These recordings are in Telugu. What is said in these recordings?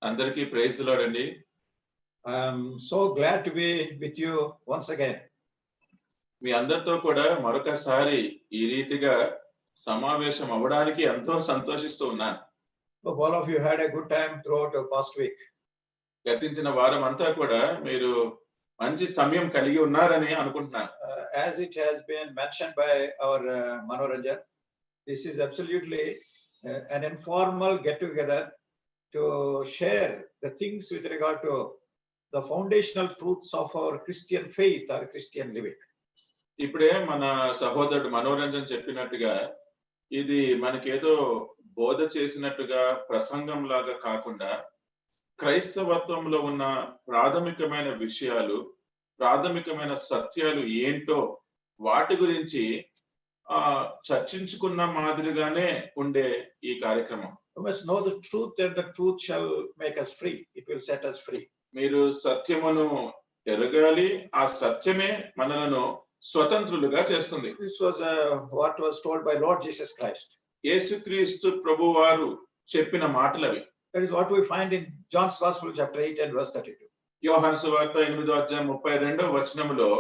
అందరికీ ప్రైజ్ ది లార్డ్ అండి. I am so glad to be with you once again. మీ అందరితో కూడా మరొకసారి ఈ రీతిగా సమావేశం అవ్వడానికి ఎంతో సంతోషిస్తూ ఉన్నాను. Hope all of you had a good time throughout the past week. గతించిన వారం అంతా కూడా మీరు మంచి సమయం కలిగి ఉన్నారని అనుకుంటున్నాను. As it has been mentioned by our Manoranjan, this is absolutely an informal get-together to share the things with regard to the foundational truths of our Christian faith or Christian living. ఇప్పుడే మన సహోదరుడు మనోరంజన్ చెప్పినట్టుగా ఇది మనకేదో బోధ చేసినట్టుగా ప్రసంగం లాగా కాకుండా క్రైస్తవత్వంలో ఉన్న ప్రాథమికమైన విషయాలు, ప్రాథమికమైన సత్యాలు ఏంటో వాటి గురించి చర్చించుకున్న మాదిరిగానే ఉండే ఈ కార్యక్రమం. We must know the truth and the truth shall make us free. It will set us free. మీరు సత్యమును ఎరగాలి, ఆ సత్యమే మనలను స్వతంత్రులుగా చేస్తుంది. This was what was told by Lord Jesus Christ. యేసుక్రీస్తు ప్రభువారు చెప్పిన మాటలవి. That is what we find in John's Gospel chapter 8 and verse 32. యోహాను సువార్త 8వ అధ్యాయం 32వ వచనములో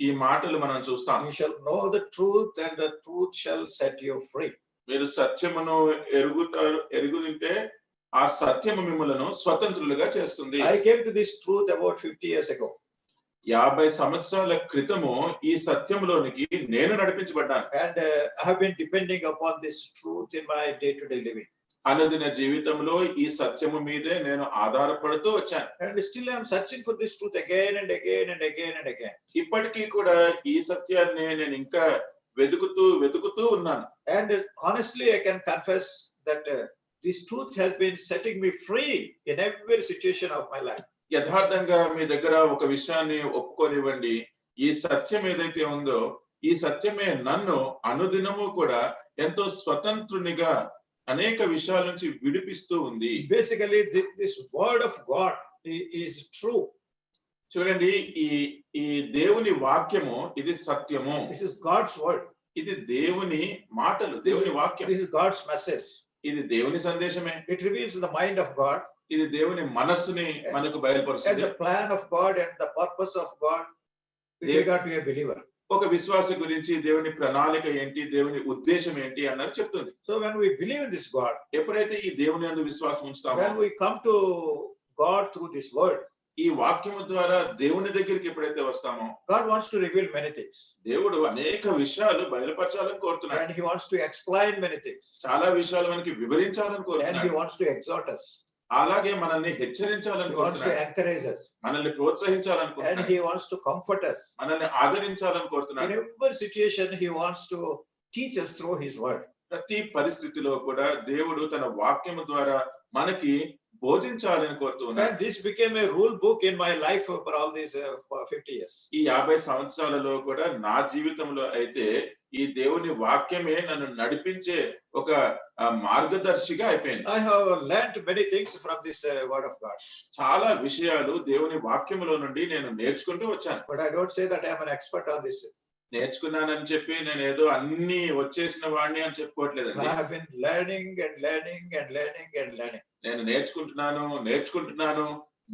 ఈ మాటలు మనం చూస్తాం. You shall know the truth and the truth shall set you free. మీరు సత్యమును ఎరుగుతుంటే ఆ సత్యము మిమ్మలను స్వతంత్రులుగా చేస్తుంది. I came to this truth about 50 years ago. 50 సంవత్సరాల క్రితము ఈ సత్యములోనికి నేను నడిపించబడ్డాను. And I have been depending upon this truth in my day-to-day living. అనుదిన జీవితంలో ఈ సత్యము మీదే నేను ఆధారపడుతూ వచ్చాను. And still I am searching for this truth again and again and again and again. ఇప్పటికీ కూడా ఈ సత్యాన్ని నేను ఇంకా వెతుకుతూ ఉన్నాను. And honestly I can confess that this truth has been setting me free in every situation of my life. యథార్థంగా మీ దగ్గర ఒక విషయాన్ని ఒప్పుకోనివ్వండి. ఈ సత్యం ఏదైతే ఉందో ఈ సత్యమే నన్ను అనుదినము కూడా ఎంతో స్వతంత్రునిగా అనేక విషయాల నుంచి విడిపిస్తూ ఉంది. Basically this word of God is true. చూడండి, ఈ దేవుని వాక్యము ఇది సత్యము. This is God's word. ఇది దేవుని మాటలు, దేవుని వాక్యం. This is God's message. ఇది దేవుని సందేశమే. It reveals the mind of God. ఇది దేవుని మనస్సుని మనకు బయలుపరుస్తుంది. And the plan of God and the purpose of God with regard to a believer. ఒక విశ్వాస గురించి దేవుని ప్రణాళిక ఏంటి, దేవుని ఉద్దేశం ఏంటి అన్నది చెప్తుంది. So when we believe in this God, ఎప్పుడైతే ఈ దేవుని యందు విశ్వాసం ఉంచుతామో, when we come to God through this word, ఈ వాక్యము ద్వారా దేవుని దగ్గరికి ఎప్పుడైతే వస్తామో, God wants to reveal many things. దేవుడు అనేక విషయాలు బయలుపరచాలని కోరుతున్నాడు. And he wants to explain many things. చాలా విషయాలు మనకి వివరించాలని And కోరుతున్నాడు. he wants to exhort us. అలాగే మనల్ని హెచ్చరించాలని He wants to కోరుతున్నాడు. encourage us. మనల్ని ప్రోత్సహించాలని And కోరుతున్నాడు. he wants to comfort us. మనల్ని ఆదరించాలని In కోరుతున్నాడు. every situation he wants to teach us through his word. ప్రతి పరిస్థితిలో కూడా దేవుడు తన వాక్యము ద్వారా మనకి బోధించాలని కోరుతున్నాడు. And this became a rule book in my life for all these 50 years. ఈ 50 సంవత్సరాలలో కూడా నా జీవితంలో అయితే ఈ దేవుని వాక్యమే నన్ను నడిపించే ఒక మార్గదర్శిగా అయిపోయింది. I have learned many things from this word of God. చాలా విషయాలు దేవుని వాక్యములో నుండి నేను నేర్చుకుంటూ వచ్చాను. But I don't say that I am an expert on this. నేర్చుకున్నానని చెప్పి నేను ఏదో అన్ని వచ్చేసిన వాడిని అని చెప్పుకోవట్లేదండి. I have been learning and learning and learning and learning. నేను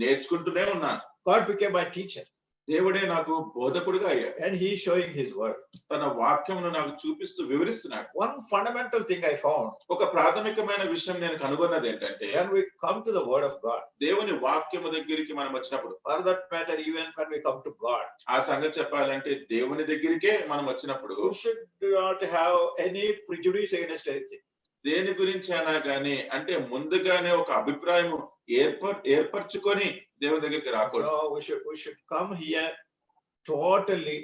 నేర్చుకుంటూనే ఉన్నాను. God became my teacher. దేవుడే నాకు బోధకుడిగా అయ్యాడు. And he is showing his word. తన వాక్యమును నాకు చూపిస్తూ వివరిస్తున్నాడు. One fundamental thing I found, ఒక ప్రాథమికమైన విషయం నేను కనుగొన్నది ఏంటంటే, when we come to the word of God, దేవుని వాక్యము దగ్గరికి మనం వచ్చినప్పుడు, for that matter even when we come to God, ఆ సంగతి చెప్పాలంటే దేవుని దగ్గరికే మనం వచ్చినప్పుడు we should not have any prejudice against anything. దేని గురించి అయినా కానీ అంటే ముందుగానే ఒక అభిప్రాయం ఏర్పరచుకొని దేవుని దగ్గరికి రాకూడదు. No, we should come here totally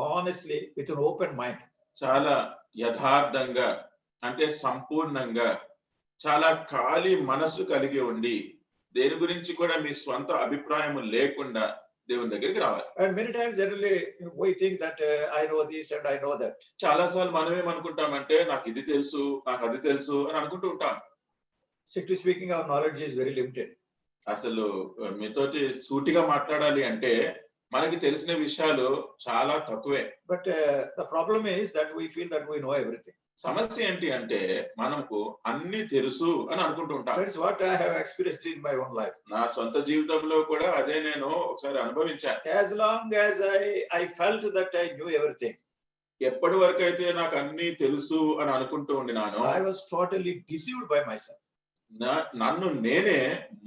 honestly with an open mind. చాలా యథార్థంగా అంటే సంపూర్ణంగా చాలా ఖాళీ మనసు కలిగి ఉండి దేని గురించి కూడా మీ స్వంత అభిప్రాయం లేకుండా దేవుని దగ్గరికి రావాలి. And many times generally we think that I know this and I know that. చాలా సార్లు మనం ఏమనుకుంటామంటే నాకు ఇది తెలుసు, నాకు అది తెలుసు అని అనుకుంటూ ఉంటాం. Strictly speaking, our knowledge is very limited. అసలు మీతోటి సూటిగా మాట్లాడాలి అంటే మనకి తెలిసిన విషయాలు చాలా తక్కువే. But the problem is that we feel that we know everything. సమస్య ఏంటి అంటే మనకు అన్ని తెలుసు అని అనుకుంటూ ఉంటాం. That is what I have experienced in my own life. నా సొంత జీవితంలో కూడా అదే నేను ఒకసారి అనుభవించాను. As long as I felt that I knew everything, ఎప్పటి వరకు అయితే నాకు అన్ని తెలుసు అని అనుకుంటూ ఉండినాను, I was totally deceived by myself. నన్ను నేనే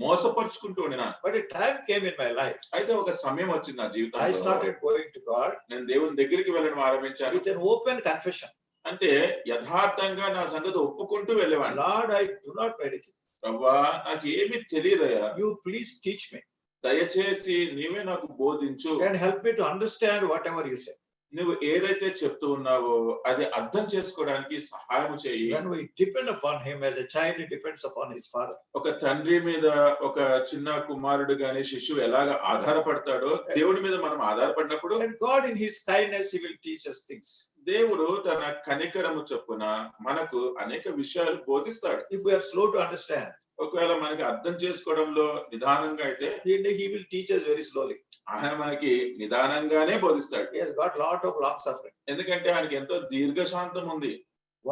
మోసపరుచుకుంటూ ఉండినాను. But a time came in my life. అయితే ఒక సమయం వచ్చింది నా I జీవితంలో, started going to God నేను దేవుని దగ్గరికి వెళ్ళడం ఆరంభించాను. with an open confession. అంటే యథార్థంగా నా సంగతి ఒప్పుకుంటూ వెళ్ళేవాడిని. Lord, I do not know anything. ప్రభువా నాకు ఏమీ తెలియదయ్యా, You please teach me దయచేసి నీవే నాకు బోధించు, and help me to understand whatever you say. నువ్వు ఏదైతే చెప్తూ ఉన్నావో అది అర్థం చేసుకోవడానికి సహాయం చేయి. When we depend upon him as a child, he depends upon his father. ఒక తండ్రి మీద ఒక చిన్న కుమారుడు గాని శిశువు ఎలాగ ఆధారపడతాడో దేవుడి మీద మనం ఆధారపడినప్పుడు And God in his kindness, he will teach us things. దేవుడు తన కనికరము చొప్పున మనకు అనేక విషయాలు బోధిస్తాడు. If we are slow to understand, ఒకవేళ మనకి అర్థం చేసుకోవడంలో నిదానంగా అయితే then he will teach us very slowly. ఆయన మనకి నిదానంగానే బోధిస్తాడు. He has got lot of long suffering. ఎందుకంటే ఆయనకి ఎంతో దీర్ఘశాంతం ఉంది.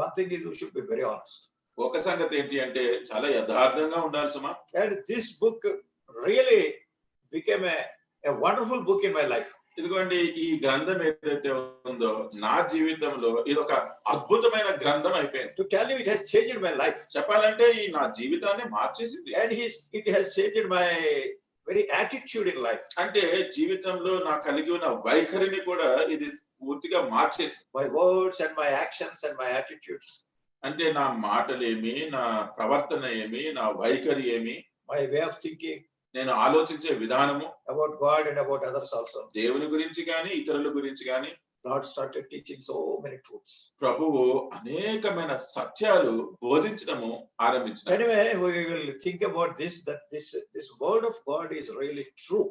One thing is we should be very honest. ఒక సంగతి ఏంటి అంటే చాలా యథార్థంగా ఉండాలి సుమా. And this book really became a wonderful book in my life. ఇదిగోండి ఈ గ్రంథం ఏదైతే ఉందో నా జీవితంలో ఇది ఒక అద్భుతమైన గ్రంథం అయిపోయింది. To tell you, it has changed my life. చెప్పాలంటే ఈ నా జీవితాన్ని మార్చేసింది. And it has changed my very attitude in life. అంటే జీవితంలో నా కలిగి ఉన్న వైఖరిని కూడా ఇది పూర్తిగా మార్చేసింది. My words and my actions and my attitudes. అంటే నా మాటలేమి, నా ప్రవర్తన ఏమి, నా వైఖరి ఏమి, My way of thinking నేను ఆలోచించే విధానము, about God and about others also. దేవుని గురించి గాని ఇతరుల గురించి గాని God started teaching so many truths. ప్రభువు అనేకమైన సత్యాలు బోధించడము ఆరంభించారు. Anyway, we will think about this, that this word of God is really true.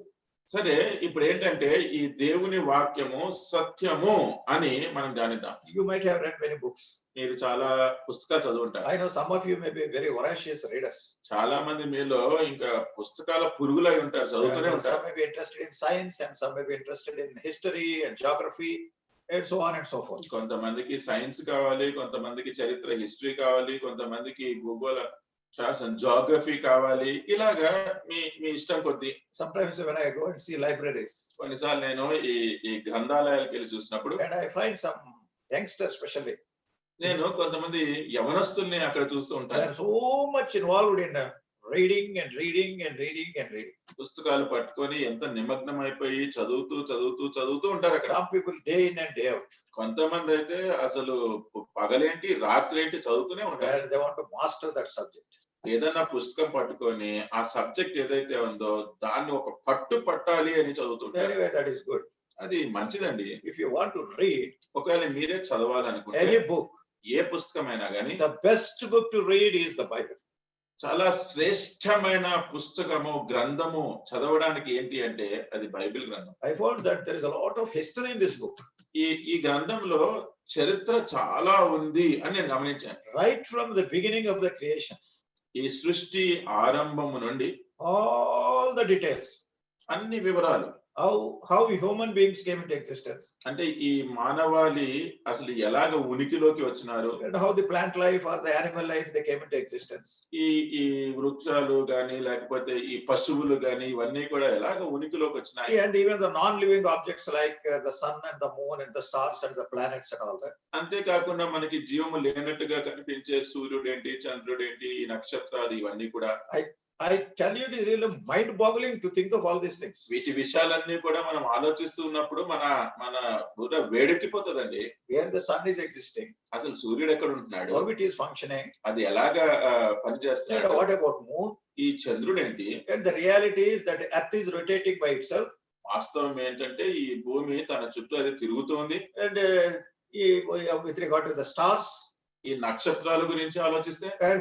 సరే, ఇప్పుడు ఏంటంటే ఈ దేవుని వాక్యము సత్యము అని మనం ధ్యానిద్దాం. You might have read many books. మీరు చాలా పుస్తకాలు చదువుంటారు. I know some of you may be very voracious readers. చాలా మంది మీలో ఇంకా పుస్తకాల పురుగులై ఉంటారు, చదువుతూనే And ఉంటారు. some may be interested in science and some may be interested in history and geography and so on and so forth. కొంతమందికి సైన్స్ కావాలి, కొంతమందికి చరిత్ర హిస్టరీ కావాలి, కొంతమందికి భూగోళ శాస్త్రం జాగ్రఫీ కావాలి. ఇలాగా మీ మీ ఇష్టం కొద్దీ. Sometimes when I go and see libraries కొన్నిసార్లు నేను ఈ గ్రంథాలయాలకు వెళ్ళి చూసినప్పుడు and I find some youngsters especially, నేను కొంతమంది యవనస్తుల్ని అక్కడ చూస్తూ they ఉంటాను. are so much involved in reading and reading and reading and reading. పుస్తకాలు పట్టుకొని ఎంత నిమగ్నం అయిపోయి చదువుతూ ఉంటారు అక్కడ. Some people day in and day out. కొంతమంది అయితే అసలు పగలేంటి రాత్రేంటి చదువుతూనే ఉంటారు. And they want to master that subject. ఏదైనా పుస్తకం పట్టుకొని ఆ సబ్జెక్ట్ ఏదైతే ఉందో దాన్ని ఒక పట్టు పట్టాలి అని చదువుతుంటారు. Anyway, that is good. అది మంచిదండి. If you want to read ఒకవేళ మీరే చదవాలనుకుంటే any book, ఏ పుస్తకమైనా గానీ the best book to read is the Bible. చాలా శ్రేష్టమైన పుస్తకము గ్రంథము చదవడానికి ఏంటి అంటే అది బైబిల్ గ్రంథం. I found that there is a lot of history in this book. ఈ గ్రంథంలో చరిత్ర చాలా ఉంది అని నేను గమనించాను. Right from the beginning of the creation, ఈ సృష్టి ఆరంభము నుండి all the details, అన్ని వివరాలు, how human beings came into existence, అంటే ఈ మానవాళి అసలు ఎలాగ ఉనికిలోకి వచ్చినారు, and how the plant life or the animal life they came into existence. ఈ వృక్షాలు గాని లేకపోతే ఈ పశువులు గాని ఇవన్నీ కూడా ఎలాగ ఉనికిలోకి వచ్చినాయి, And even the non-living objects like the sun and the moon and the stars and the planets and all that. అంతేకాకుండా మనకి జీవము లేనట్టుగా కనిపించే సూర్యుడు ఏంటి, చంద్రుడు ఏంటి, ఈ నక్షత్రాలు ఇవన్నీ కూడా. I tell you, it is really mind-boggling to think of all these things. వీటి విషయాలన్నీ కూడా మనం ఆలోచిస్తూ ఉన్నప్పుడు మన బుర్ర వేడెక్కిపోతుందండి. Where the sun is existing, అసలు సూర్యుడు ఎక్కడ ఉంటున్నాడు, how it is functioning, అది ఎలాగా and పనిచేస్తున్నాడు, what about moon? ఈ చంద్రుడు ఏంటి. And the reality is that Earth is rotating by itself, వాస్తవం ఏంటంటే ఈ భూమి తన చుట్టూ అది తిరుగుతోంది. and with regard to the stars ఈ నక్షత్రాల గురించి ఆలోచిస్తే and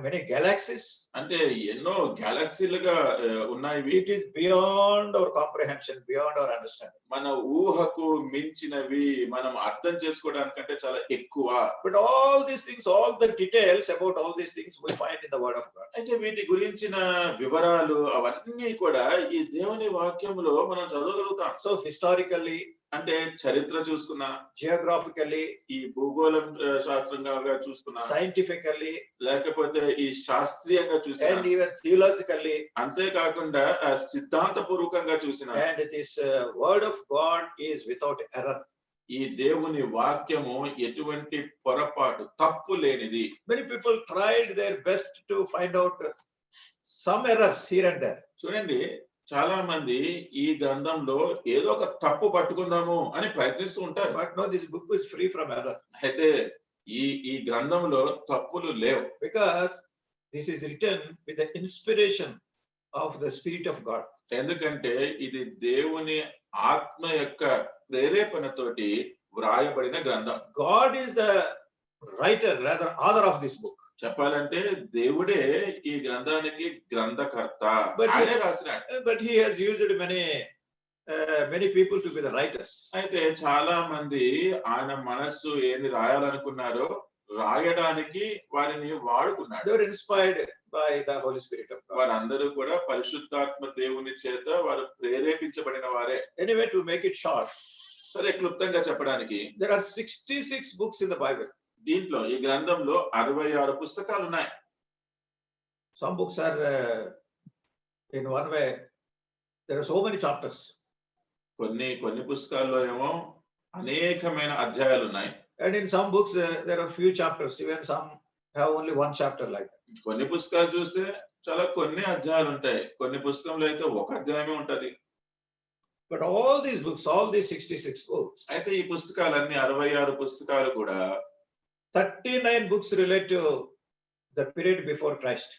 many galaxies, అంటే ఎన్నో గ్యాలక్సీలుగా ఉన్నాయి. it is beyond our comprehension, beyond our understanding. మన ఊహకు మించినవి, మనం అర్థం చేసుకోవడానికంటే చాలా ఎక్కువ. But all these things, all the details about all these things we find in the Word of God. అయితే వీటి గురించిన వివరాలు అవన్నీ కూడా ఈ దేవుని వాక్యంలో మనం చదవగలుగుతాం. So historically, అంటే చరిత్ర చూసుకున్నా, geographically, ఈ భూగోళం శాస్త్రంగా చూసుకున్నా, scientifically, లేకపోతే ఈ శాస్త్రీయంగా చూసినా, and even theologically. అంతేకాకుండా సిద్ధాంతపూర్వకంగా చూసినా, And this word of God is without error. ఈ దేవుని వాక్యము ఎటువంటి పొరపాటు, తప్పు లేనిది. Many people tried their best to find out some errors here and there. చూడండి, చాలా మంది ఈ గ్రంథంలో ఏదో ఒక తప్పు పట్టుకుందాము అని ప్రయత్నిస్తూ ఉంటారు. But no, this book is free from error, అయితే ఈ గ్రంథంలో తప్పులు లేవు. because this is written with the inspiration of the Spirit of God. ఎందుకంటే ఇది దేవుని ఆత్మ యొక్క ప్రేరేపణతోటి వ్రాయబడిన గ్రంథం. God is the writer, rather author of this book. చెప్పాలంటే దేవుడే ఈ గ్రంథానికి గ్రంథకర్త. But ఆయనే రాసినాడు. But he has used many people to be the writers. అయితే చాలా మంది ఆయన మనస్సు ఏది రాయాలనుకున్నారో రాయడానికి వారిని వాడుకున్నాడు. They were inspired by the Holy Spirit of God. వారందరూ కూడా పరిశుద్ధాత్మ దేవుని చేత వారు ప్రేరేపించబడిన వారే. Anyway, to make it short, సరే, క్లుప్తంగా చెప్పడానికి there are 66 books in the Bible. దీంట్లో ఈ గ్రంథంలో 66 పుస్తకాలు ఉన్నాయి. Some books are in one way, there are so many chapters. కొన్ని పుస్తకాల్లో ఏమో అనేకమైన అధ్యాయాలు ఉన్నాయి. And in some books, there are few chapters, even some have only one chapter like that. కొన్ని పుస్తకాలు చూస్తే చాలా కొన్ని అధ్యాయాలు ఉంటాయి. కొన్ని పుస్తకంలో అయితే ఒక అధ్యాయమే ఉంటది. But all these books, all these 66 books, అయితే ఈ పుస్తకాలన్నీ 66 పుస్తకాలు కూడా 39 books relate to the period before Christ.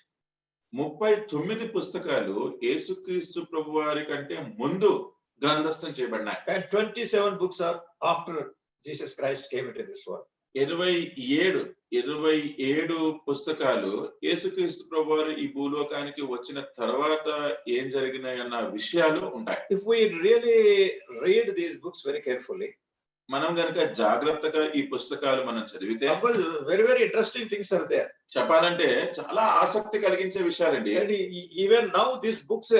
39 పుస్తకాలు యేసుక్రీస్తు ప్రభువారి కంటే ముందు గ్రంథస్థం చేయబడినాయి. And 27 books are after Jesus Christ came into this world. 27 పుస్తకాలు యేసుక్రీస్తు ప్రభువారు ఈ భూలోకానికి వచ్చిన తర్వాత ఏం జరిగినాయన్న విషయాలు ఉంటాయి. If we really read these books very carefully, మనం గనుక జాగ్రత్తగా ఈ పుస్తకాలు మనం చదివితే very, very interesting things are there. చెప్పాలంటే చాలా ఆసక్తి కలిగించే విషయాలండి. And even now these books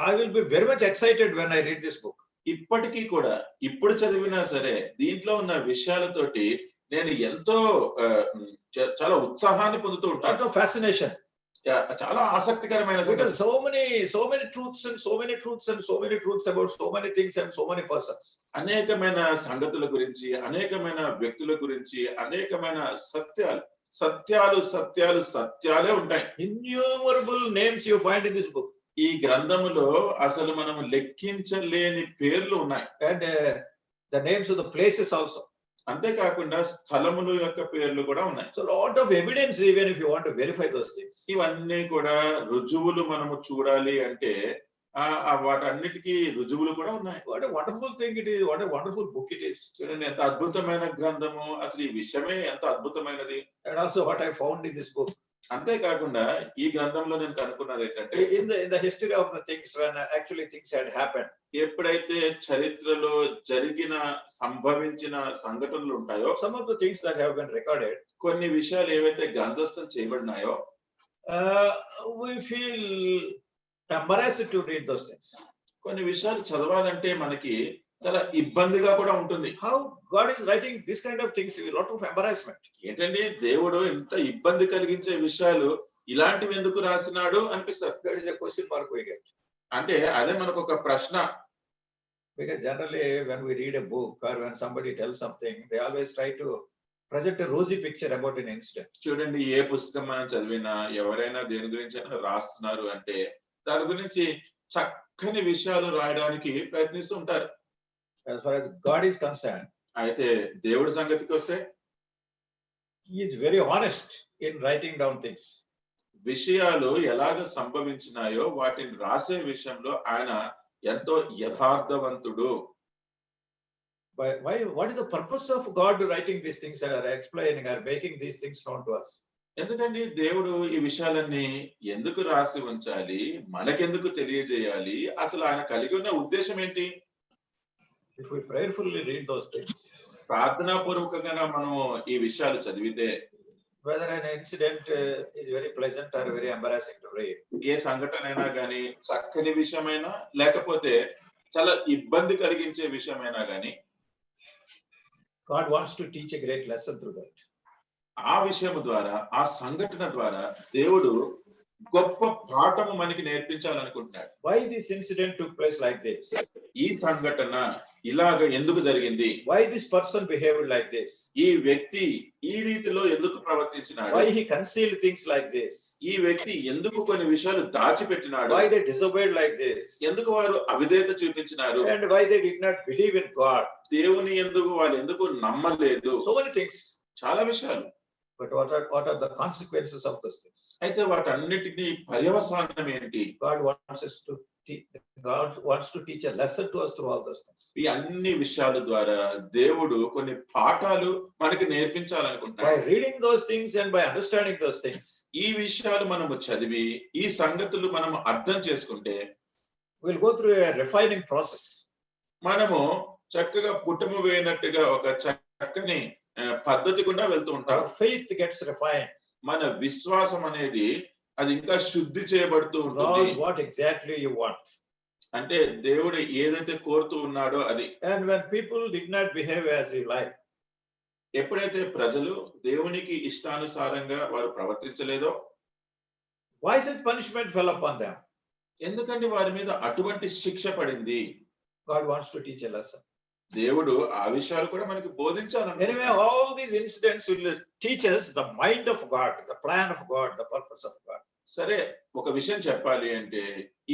I will be very much excited when I read this book. ఇప్పటికీ కూడా ఇప్పుడు చదివినా సరే దీంట్లో ఉన్న విషయాలతోటి నేను ఎంతో చాలా ఉత్సాహాన్ని పొందుతూ Lot ఉంటాను. of fascination. చాలా ఆసక్తికరమైన Because so many truths and so many truths and so many truths about so many things and so many persons. అనేకమైన సంగతుల గురించి, అనేకమైన వ్యక్తుల గురించి, అనేకమైన సత్యాలే ఉంటాయి. Innumerable names you find in this book. ఈ గ్రంథములో అసలు మనం లెక్కించలేని పేర్లు ఉన్నాయి. And the names of the places also. అంతేకాకుండా స్థలముల యొక్క పేర్లు కూడా ఉన్నాయి. So lot of evidence, even if you want to verify those things. ఇవన్నీ కూడా రుజువులు మనము చూడాలి అంటే వాటన్నిటికీ రుజువులు కూడా ఉన్నాయి. What a wonderful thing it is. What a wonderful book it is. చూడండి ఎంత అద్భుతమైన గ్రంథము, అసలు ఈ విషయమే ఎంత అద్భుతమైనది. And also what I found in this book. అంతేకాకుండా ఈ గ్రంథంలో నేను కనుక్కున్నది ఏంటంటే In the history of the things, when actually things had happened. ఎప్పుడైతే చరిత్రలో సంభవించిన సంఘటనలు ఉంటాయో, Some of the things that have been recorded, కొన్ని విషయాలు ఏవైతే గ్రంథస్థం చేయబడినాయో we feel embarrassed to read those things. కొన్ని విషయాలు చదవాలంటే మనకి చాలా ఇబ్బందిగా కూడా ఉంటుంది. How God is writing this kind of things, a lot of embarrassment. ఏంటండి దేవుడు ఇంత ఇబ్బంది కలిగించే విషయాలు ఇలాంటివి ఎందుకు రాసినాడు అనిపిస్తారు. That is a question mark we get. అంటే అదే మనకు ఒక ప్రశ్న. Because generally when we read a book or when somebody tells something, they always try to project a rosy picture about an incident. చూడండి, ఏ పుస్తకం మనం చదివినా ఎవరైనా దేని గురించి రాస్తున్నారు అంటే దాని గురించి చక్కని విషయాలు రాయడానికి ప్రయత్నిస్తూ ఉంటారు. As far as God is concerned, అయితే దేవుడి సంగతికి వస్తే he is very honest in writing down things. విషయాలు ఎలాగ సంభవించినాయో వాటిని రాసే విషయంలో ఆయన ఎంతో యథార్థవంతుడు. Why? What is the purpose of God writing these things and explaining or making these things known to us? ఎందుకండి దేవుడు ఈ విషయాలన్నీ ఎందుకు రాసి ఉంచాలి, మనకెందుకు తెలియజేయాలి, అసలు ఆయన కలిగి ఉన్న ఉద్దేశం ఏంటి? If we prayerfully read those things, ప్రార్థనాపూర్వకంగా మనము ఈ విషయాలు చదివితే whether an incident is very pleasant or very embarrassing to read, ఏ సంఘటన అయినా కానీ చక్కని విషయమైనా లేకపోతే చాలా ఇబ్బంది కలిగించే విషయమైనా గాని God wants to teach a great lesson through that. ఆ విషయం ద్వారా ఆ సంఘటన ద్వారా దేవుడు గొప్ప పాఠము మనకి నేర్పించాలనుకుంటున్నాడు. Why this incident took place like this? ఈ సంఘటన ఇలాగ ఎందుకు జరిగింది? Why this person behaved like this? ఈ వ్యక్తి ఈ రీతిలో ఎందుకు ప్రవర్తించినాడు? Why he concealed things like this? ఈ వ్యక్తి ఎందుకు కొన్ని విషయాలు దాచిపెట్టినాడు? Why they disobeyed like this? ఎందుకు వారు అవిధేయత చూపించినారు? And why they did not believe in God? దేవుని వాళ్ళు ఎందుకు నమ్మలేదు? So many things. చాలా విషయాలు. But what are the consequences of those things? అయితే వాటన్నిటిని పర్యవసానం ఏంటి? God wants to teach a lesson to us through all those things. ఈ అన్ని విషయాల ద్వారా దేవుడు కొన్ని పాఠాలు మనకి నేర్పించాలనుకుంటున్నాడు. By reading those things and by understanding those things, ఈ విషయాలు మనము చదివి ఈ సంగతులు మనము అర్థం చేసుకుంటే we'll go through a refining process. మనము చక్కగా పుటము వేయనట్టుగా ఒక చక్కని పద్ధతి గుండా వెళ్తూ ఉంటాం. Our faith gets refined. మన విశ్వాసం అనేది అది ఇంకా శుద్ధి చేయబడుతూ ఉంటుంది. Lord, what exactly you want? అంటే దేవుడు ఏదైతే కోరుతూ ఉన్నాడో అది. And when people did not behave as you like, ఎప్పుడైతే ప్రజలు దేవునికి ఇష్టానుసారంగా వారు ప్రవర్తించలేదో, why such punishment fell upon them? ఎందుకంటే వారి మీద అటువంటి శిక్ష పడింది. God wants to teach a lesson. దేవుడు ఆ విషయాలు కూడా మనకి బోధించాలని. Anyway, all these incidents will teach us the mind of God, the plan of God, the purpose of God. సరే, ఒక విషయం చెప్పాలి అంటే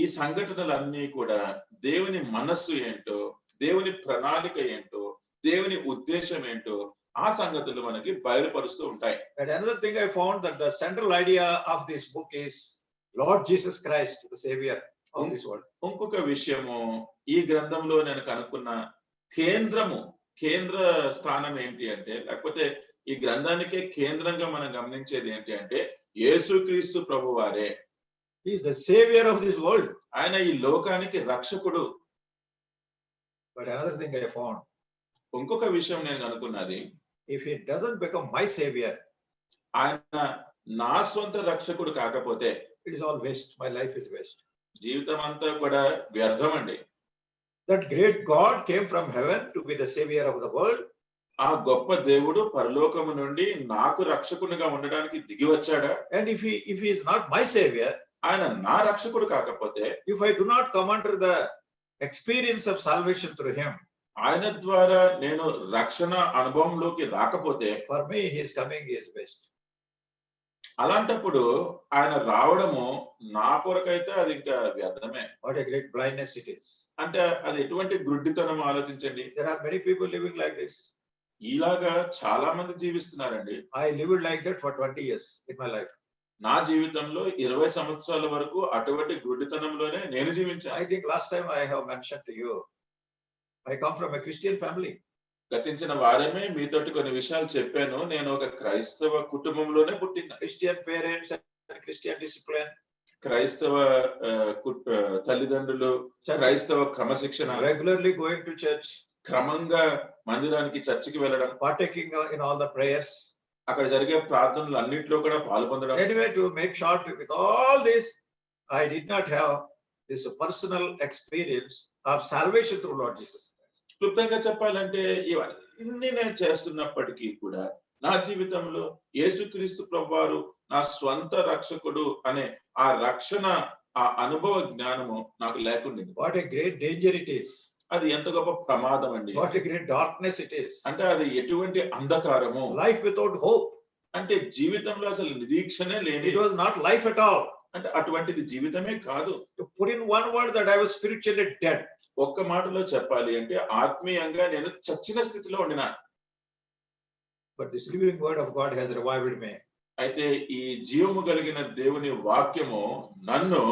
ఈ సంఘటనలన్నీ కూడా దేవుని మనస్సు ఏంటో, దేవుని ప్రణాళిక ఏంటో, దేవుని ఉద్దేశం ఏంటో ఆ సంగతులు మనకి బయలుపరుస్తూ ఉంటాయి. And another thing I found that the central idea of this book is Lord Jesus Christ, the Savior of this world. ఇంకొక విషయము ఈ గ్రంథంలో నేను కనుక్కున్న కేంద్ర స్థానం ఏంటి అంటే, లేకపోతే ఈ గ్రంథానికే కేంద్రంగా మనం గమనించేది ఏంటి అంటే యేసుక్రీస్తు ప్రభువారే. He is the Savior of this world. ఆయన ఈ లోకానికి రక్షకుడు. But another thing I found, ఇంకొక విషయం నేను అనుకున్నది, if he doesn't become my Savior, ఆయన నా సొంత రక్షకుడు కాకపోతే it is all waste. My life is waste. జీవితం అంతా కూడా వ్యర్థం అండి. That great God came from heaven to be the Savior of the world. ఆ గొప్ప దేవుడు పరలోకము నుండి నాకు రక్షకునిగా ఉండడానికి దిగి వచ్చాడా? And if he is not my Savior, ఆయన నా రక్షకుడు కాకపోతే, if I do not come under the experience of salvation through him, ఆయన ద్వారా నేను రక్షణ అనుభవంలోకి రాకపోతే, for me his coming is waste. అలాంటప్పుడు ఆయన రావడము నా కొరకైతే అది ఇంకా వ్యర్థమే. What a great blindness it is. అంటే అది ఎటువంటి గుడ్డితనం ఆలోచించండి. There are many people living like this. ఇలాగా చాలా మంది జీవిస్తున్నారండి. I lived like that for 20 years in my life. నా జీవితంలో 20 సంవత్సరాల వరకు అటువంటి గుడ్డితనంలోనే నేను జీవించాను. I think last time I have mentioned to you, I come from a Christian family. గతించిన వారమే మీతోటి కొన్ని విషయాలు చెప్పాను. నేను ఒక క్రైస్తవ కుటుంబంలోనే పుట్టిన. Christian parents and Christian discipline. క్రైస్తవ తల్లిదండ్రులు, క్రైస్తవ క్రమశిక్షణ, regularly going to church, క్రమంగా మందిరానికి చర్చికి వెళ్ళడం, partaking in all the prayers, అక్కడ జరిగే ప్రార్థనలు అన్నింటిలో కూడా పాల్పొందడం. Anyway, to make short, with all this, I did not have this personal experience of salvation through Lord Jesus Christ. క్లుప్తంగా చెప్పాలంటే ఇవన్నీ నేను చేస్తున్నప్పటికీ కూడా నా జీవితంలో యేసుక్రీస్తు ప్రభువారు నా స్వంత రక్షకుడు అనే ఆ రక్షణ, ఆ అనుభవ జ్ఞానము నాకు లేకుండింది. What a great danger it is. అది ఎంత గొప్ప ప్రమాదం అండి. What a great darkness it is. అంటే అది ఎటువంటి అంధకారము. Life without hope. అంటే జీవితంలో అసలు నిరీక్షణే లేని. It was not life at all. అంటే అటువంటిది జీవితమే కాదు. To put in one word, that I was spiritually dead. ఒక్క మాటలో చెప్పాలి అంటే ఆత్మీయంగా నేను చచ్చిన స్థితిలో ఉండినా. But this living word of God has revived me. అయితే ఈ జీవము కలిగిన దేవుని వాక్యము నన్ను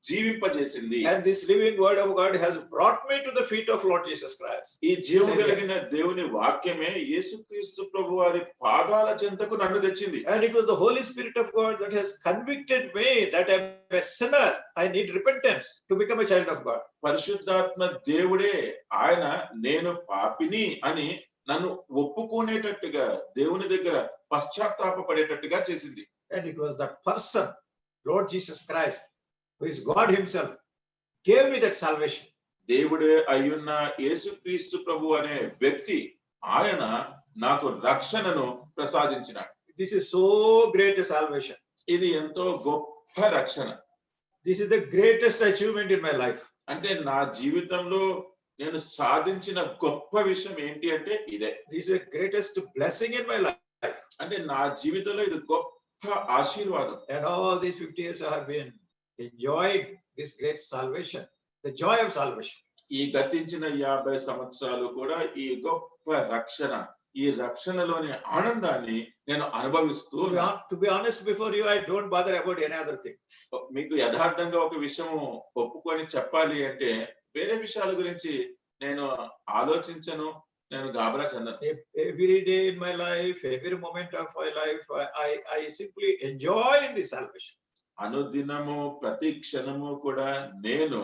జీవింపజేసింది. And this living word of God has brought me to the feet of Lord Jesus Christ. ఈ జీవము కలిగిన దేవుని వాక్యమే యేసుక్రీస్తు ప్రభువారి పాదాల చెంతకు నన్ను తెచ్చింది. And it was the Holy Spirit of God that has convicted me that I am a sinner. I need repentance to become a child of God. పరిశుద్ధాత్మ దేవుడే ఆయన నేను పాపిని అని నన్ను ఒప్పుకునేటట్టుగా దేవుని దగ్గర పశ్చాత్తాపపడేటట్టుగా చేసింది. And it was that person, Lord Jesus Christ, who is God himself, gave me that salvation. దేవుడే అయ్యున్న యేసుక్రీస్తు ప్రభు అనే వ్యక్తి ఆయన నాకు రక్షణను ప్రసాదించినాడు. This is so great a salvation. ఇది ఎంతో గొప్ప రక్షణ. This is the greatest achievement in my life. అంటే నా జీవితంలో నేను సాధించిన గొప్ప విషయం ఏంటి అంటే ఇదే. This is the greatest blessing in my life. అంటే నా జీవితంలో ఇది గొప్ప ఆశీర్వాదం. And all these 50 years I have been enjoying this great salvation, the joy of salvation. ఈ గతించిన 50 సంవత్సరాలు కూడా ఈ గొప్ప రక్షణ, ఈ రక్షణలోని ఆనందాన్ని నేను అనుభవిస్తూ To be honest before you, I don't bother about any other thing. మీకు యథార్థంగా ఒక విషయం ఒప్పుకొని చెప్పాలి అంటే వేరే విషయాల గురించి నేను ఆలోచించను, నేను గాబరా చెందను. Every day in my life, every moment of my life, I simply enjoy in this salvation. అనుదినము ప్రతి క్షణము కూడా నేను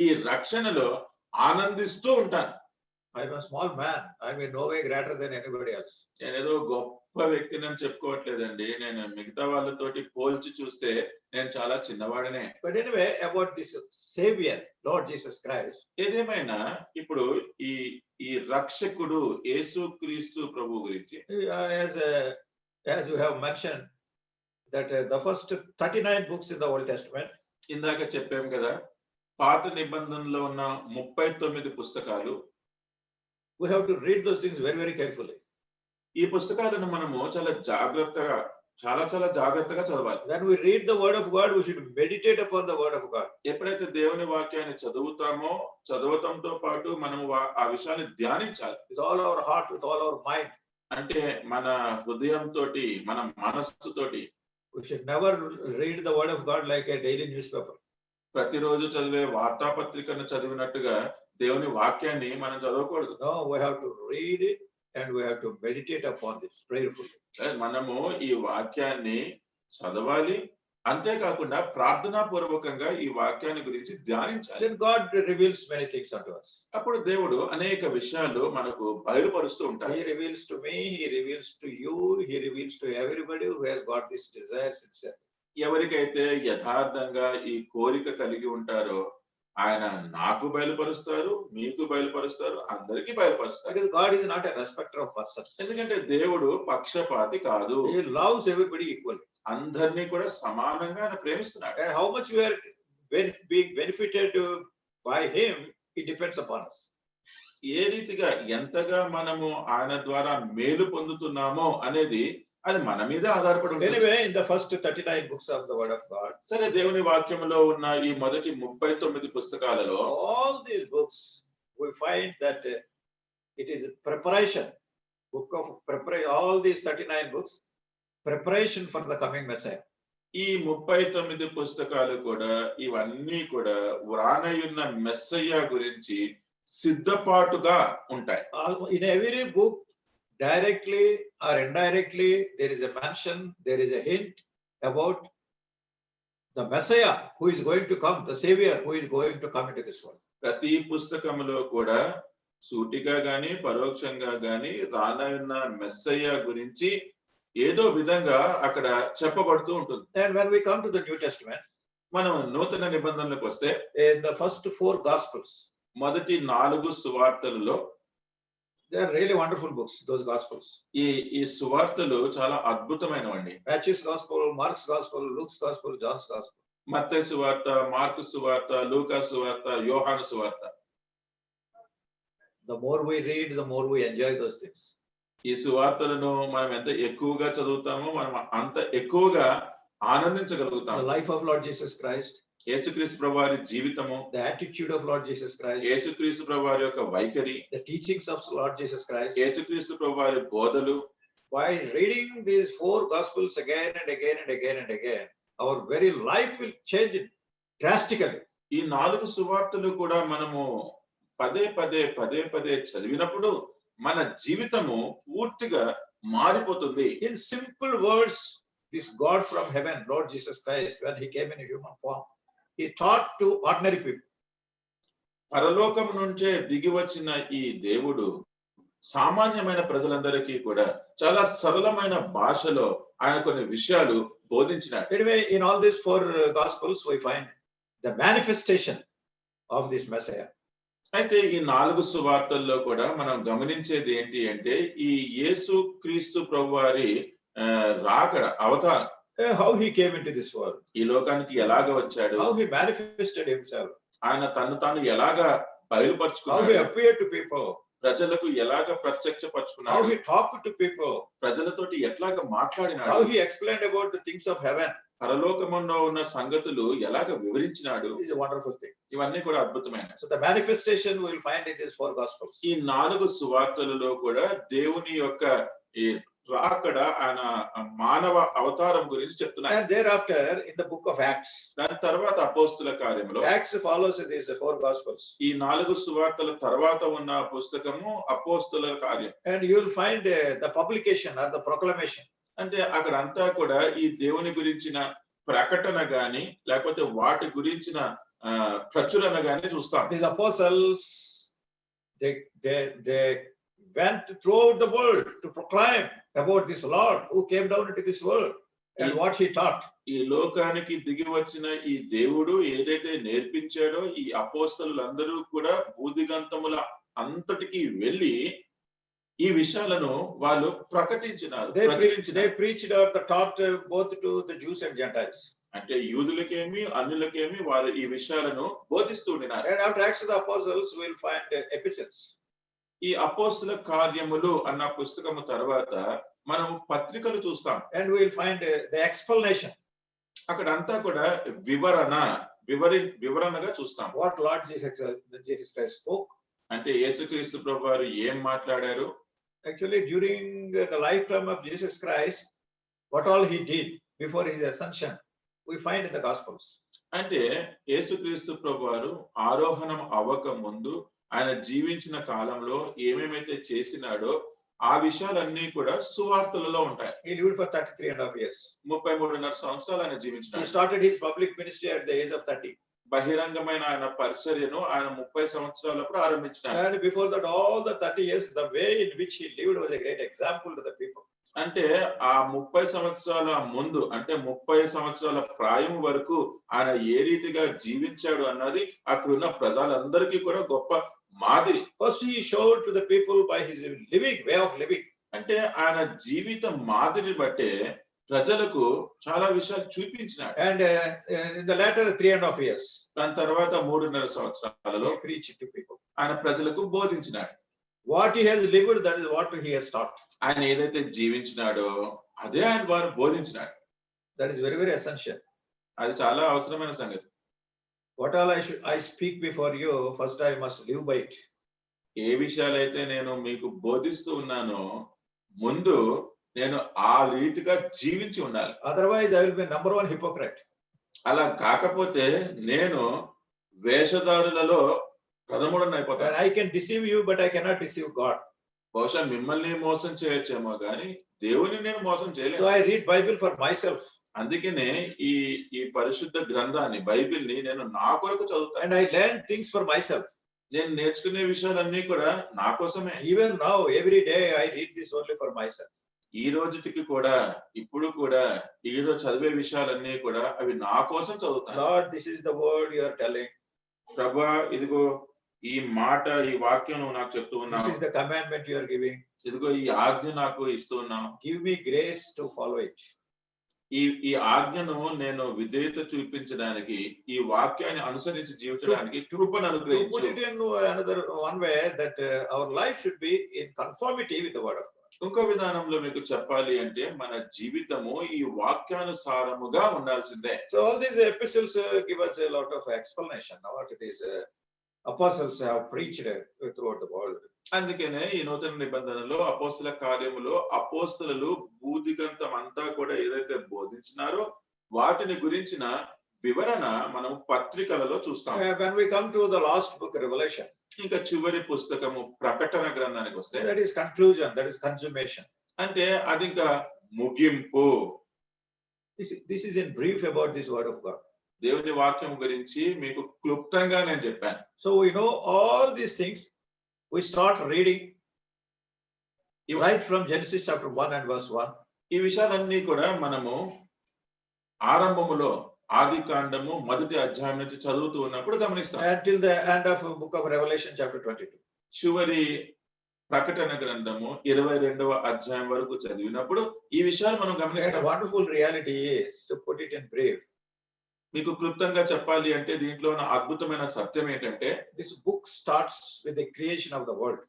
ఈ రక్షణలో ఆనందిస్తూ ఉంటాను. I am a small man. I am in no way greater than anybody else. నేనేదో గొప్ప వ్యక్తిని అని చెప్పుకోవట్లేదండి. నేను మిగతా వాళ్ళతోటి పోల్చి చూస్తే నేను చాలా చిన్నవాడనే. But anyway, about this Savior, Lord Jesus Christ. ఏదేమైనా ఇప్పుడు ఈ రక్షకుడు యేసుక్రీస్తు ప్రభు గురించి As you have mentioned that the first 39 books in the Old Testament. ఇందాక చెప్పాం కదా, పాత నిబంధనలో ఉన్న 39 పుస్తకాలు. We have to read those things very, very carefully. ఈ పుస్తకాలను మనము చాలా జాగ్రత్తగా చదవాలి. When we read the word of God, we should meditate upon the word of God. ఎప్పుడైతే దేవుని వాక్యాన్ని చదవటంతో పాటు మనము ఆ విషయాన్ని ధ్యానించాలి. With all our heart, with all our mind. అంటే మన హృదయంతో, మన మనస్సుతోటి. We should never read the word of God like a daily newspaper. ప్రతిరోజు చదివే వార్తాపత్రికను చదివినట్టుగా దేవుని వాక్యాన్ని మనం చదవకూడదు. No, we have to read it and we have to meditate upon this prayerfully. మనము ఈ వాక్యాన్ని చదవాలి, అంతేకాకుండా ప్రార్థనా పూర్వకంగా ఈ వాక్యాన్ని గురించి ధ్యానించాలి. Then God reveals many things unto us. అప్పుడు దేవుడు అనేక విషయాలు మనకు బయలుపరుస్తూ ఉంటాడు. He reveals to me, he reveals to you, he reveals to everybody who has got this desire sincerely. ఎవరికైతే యథార్థంగా ఈ కోరిక కలిగి ఉంటారో ఆయన నాకు బయలుపరుస్తారు, మీకు బయలుపరుస్తారు, అందరికీ బయలుపరుస్తారు. Because God is not a respecter of persons. ఎందుకంటే దేవుడు పక్షపాతి కాదు. He loves everybody equally. అందరినీ కూడా సమానంగా ఆయన ప్రేమిస్తున్నాడు. And how much we are being benefited by him, it depends upon us. ఏ రీతిగా ఎంతగా మనము ఆయన ద్వారా మేలు పొందుతున్నామో అనేది అది మన మీద ఆధారపడి ఉంటుంది. Anyway, in the first 39 books of the word of God, సరే, దేవుని వాక్యంలో ఉన్న ఈ మొదటి 39 పుస్తకాలలో all these books we find that it is preparation, book of preparation, all these 39 books, preparation for the coming Messiah. ఈ 39 పుస్తకాలు కూడా ఇవన్నీ కూడా రానయున్న మెస్సయ్య గురించి సిద్ధపాటుగా ఉంటాయి. In every book, directly or indirectly, there is a mention, there is a hint about the Messiah who is going to come, the Savior who is going to come into this world. ప్రతి పుస్తకంలో కూడా సూటిగా గాని పరోక్షంగా గాని రానయున్న మెస్సయ్య గురించి ఏదో విధంగా అక్కడ చెప్పబడుతూ ఉంటుంది. And when we come to the New Testament, మనం నూతన నిబంధనలకు వస్తే in the first 4 Gospels, మొదటి 4 సువార్తలలో they are really wonderful books, those Gospels. ఈ సువార్తలు చాలా అద్భుతమైనవండి. Matthew's Gospel, Mark's Gospel, Luke's Gospel, John's Gospel. మత్తయి సువార్త, మార్కు సువార్త, లూకా సువార్త, యోహాను సువార్త. The more we read, the more we enjoy those things. ఈ సువార్తలను మనం ఎంత ఎక్కువగా చదువుతామో మనం అంత ఎక్కువగా ఆనందించగలుగుతాం. The life of Lord Jesus Christ, యేసుక్రీస్తు ప్రభువారి జీవితము, the attitude of Lord Jesus Christ, యేసుక్రీస్తు ప్రభువారి యొక్క వైఖరి, the teachings of Lord Jesus Christ. యేసుక్రీస్తు ప్రభువారి బోధలు. By reading these 4 Gospels again and again and again and again, our very life will change drastically. ఈ 4 సువార్తలు కూడా మనము పదే పదే చదివినప్పుడు మన జీవితము పూర్తిగా మారిపోతుంది. In simple words, this God from heaven, Lord Jesus Christ, when he came in a human form, he taught to ordinary people. పరలోకం నుంచే దిగి వచ్చిన ఈ దేవుడు సామాన్యమైన ప్రజలందరికీ కూడా చాలా సరళమైన భాషలో ఆయన కొన్ని విషయాలు బోధించినాడు. Anyway, in all these 4 Gospels, we find the manifestation of this Messiah. అయితే ఈ 4 సువార్తల్లో కూడా మనం గమనించేది ఏంటి అంటే ఈ యేసు క్రీస్తు ప్రభువారి రాకడ అవతారం. How he came into this world, ఈ లోకానికి ఎలాగ వచ్చాడు, how he manifested himself, ఆయన తను తాను ఎలాగా how he బయలుపరుచుకున్నాడు, appeared to people, ప్రజలకు ఎలాగ how ప్రత్యక్షపరుచుకున్నాడు, he talked to people, ప్రజలతోటి ఎట్లాగ మాట్లాడినాడు, how he explained about the things of heaven. పరలోకములో ఉన్న సంగతులు ఎలాగ వివరించినాడు. It is a wonderful thing. ఇవన్నీ కూడా అద్భుతమైన. So the manifestation we will find in these 4 gospels. ఈ 4 సువార్తలలో కూడా దేవుని యొక్క ఈ రాకడ ఆయన మానవ అవతారం గురించి చెప్తున్నారు. And thereafter in the book of Acts, దాని తర్వాత అపోస్తుల కార్యములో Acts follows these 4 gospels. ఈ 4 సువార్తల తర్వాత ఉన్న పుస్తకము అపోస్తుల కార్యం. And you will find the publication or the proclamation. అంటే అక్కడ అంతా కూడా ఈ దేవుని గురించిన ప్రకటన గాని లేకపోతే వాటి గురించిన ప్రచురణ గాని చూస్తాం. These apostles, they went throughout the world to proclaim about this Lord who came down into this world and what he taught. ఈ లోకానికి దిగి వచ్చిన ఈ దేవుడు ఏదైతే నేర్పించాడో ఈ అపోస్తలులందరూ కూడా భూదిగంతముల అంతటికి వెళ్ళి ఈ విషయాలను వాళ్ళు ప్రకటించినారు, They preached or taught both to the Jews and Gentiles. అంటే యూదులకేమి అన్యులకేమి వారు ఈ విషయాలను బోధిస్తూ ఉన్నారు. And after Acts of the Apostles we will find epistles. ఈ అపోస్తుల కార్యములు అన్న పుస్తకము తర్వాత మనము పత్రికలు చూస్తాం. And we will find the explanation. అక్కడ అంతా కూడా వివరణగా చూస్తాం. What Lord Jesus Christ spoke. అంటే యేసుక్రీస్తు ప్రభువారు ఏం మాట్లాడారు. Actually during the lifetime of Jesus Christ, what all he did before his ascension we find in the gospels. అంటే యేసుక్రీస్తు ప్రభువారు ఆరోహణం అవ్వక ముందు ఆయన జీవించిన కాలంలో ఏమేమైతే చేసినాడో ఆ విషయాలన్నీ కూడా సువార్తలలో ఉంటాయి. He lived for 33.5 years. 33.5 సంవత్సరాలు ఆయన జీవించినాడు. He started his public ministry at the age of 30. బహిరంగమైన ఆయన పరిచర్యను ఆయన 30 సంవత్సరాలప్పుడు ఆరంభించినాడు. And before that all the 30 years the way in which he lived was a great example to the people. అంటే ఆ 30 సంవత్సరాల ముందు అంటే 30 సంవత్సరాల ప్రాయం వరకు ఆయన ఏ రీతిగా జీవించాడు అన్నది అక్కడున్న ప్రజలందరికీ కూడా గొప్ప మాదిరి. First he showed to the people by his living way of living. అంటే ఆయన జీవిత మాదిరి బట్టే ప్రజలకు చాలా విషయాలు చూపించినాడు. And in the latter 3.5 years దాని తర్వాత 3.5 సంవత్సరాలలో he preached to people. ఆయన ప్రజలకు బోధించినాడు. What he has lived, that is what he has taught. ఆయన ఏదైతే జీవించినాడో అదే ఆయన వారు బోధించినాడు. That is very, very essential. అది చాలా అవసరమైన సంగతి. What all I speak before you, first I must live by it. ఏ విషయాలైతే నేను మీకు బోధిస్తూ ఉన్నానో ముందు నేను ఆ రీతిగా జీవించి ఉండాలి. Otherwise I will be number 1 hypocrite. అలా కాకపోతే నేను వేషధారులలో ప్రథముడని అయిపోతాను. And I can deceive you but I cannot deceive God. బహుశా మిమ్మల్ని మోసం చేయొచ్చేమో కానీ దేవుని నేను మోసం చేయలేను. So I read Bible for myself. అందుకనే ఈ పరిశుద్ధ గ్రంథాన్ని బైబిల్ని నేను నా కొరకు చదువుతాను. And I learn things for myself. నేను నేర్చుకునే విషయాలన్నీ కూడా నా కోసమే. Even now every day I read this only for myself. ఈ రోజుకి కూడా ఇప్పుడు కూడా ఈరోజు చదివే విషయాలన్నీ కూడా అవి నా కోసం చదువుతాను. Lord, this is the word you are telling. ప్రభువా ఇదిగో ఈ మాట ఈ వాక్యం నువ్వు నాకు చెప్తూ This ఉన్నావు. is the commandment you are giving. ఇదిగో ఈ ఆజ్ఞ నాకు ఇస్తూ ఉన్నావు. Give me grace to follow it. ఈ ఆజ్ఞను నేను విధేయత చూపించడానికి ఈ వాక్యాన్ని అనుసరించి జీవించడానికి కృపను To put అనుగ్రహించు. it in another one way, that our life should be in conformity with the word of God. ఇంకో విధానంలో మీకు చెప్పాలి అంటే మన జీవితము ఈ వాక్యానుసారముగా ఉండాల్సిందే. So all these epistles give us a lot of explanation of what these apostles have preached throughout the world. అందుకనే ఈ నూతన నిబంధనలో అపోస్తుల కార్యములో అపోస్తలులు భూదిగంతం అంతా కూడా ఏదైతే బోధించినారో వాటిని గురించిన వివరణ మనం పత్రికలలో చూస్తాం. When we come to the last book, Revelation, ఇంకా చివరి పుస్తకము ప్రకటన గ్రంథానికి వస్తే that is conclusion, that is consummation. అంటే అది ఇంకా ముగింపు. This is in brief about this word of God. దేవుని వాక్యం గురించి మీకు క్లుప్తంగా నేను చెప్పాను. So we know all these things. We start reading right from Genesis chapter 1 and verse 1. ఈ విషయాలన్నీ కూడా మనము ఆరంభములో ఆది కాండము మొదటి అధ్యాయం నుంచి చదువుతూ ఉన్నప్పుడు గమనిస్తాం. until the end of book of Revelation chapter 22. చివరి ప్రకటన గ్రంథము 22వ అధ్యాయం వరకు చదివినప్పుడు ఈ విషయాలు మనం And గమనిస్తాం. wonderful reality is, to put it in brief, మీకు క్లుప్తంగా చెప్పాలి అంటే దీంట్లో ఉన్న అద్భుతమైన సత్యం ఏంటంటే this book starts with the creation of the world.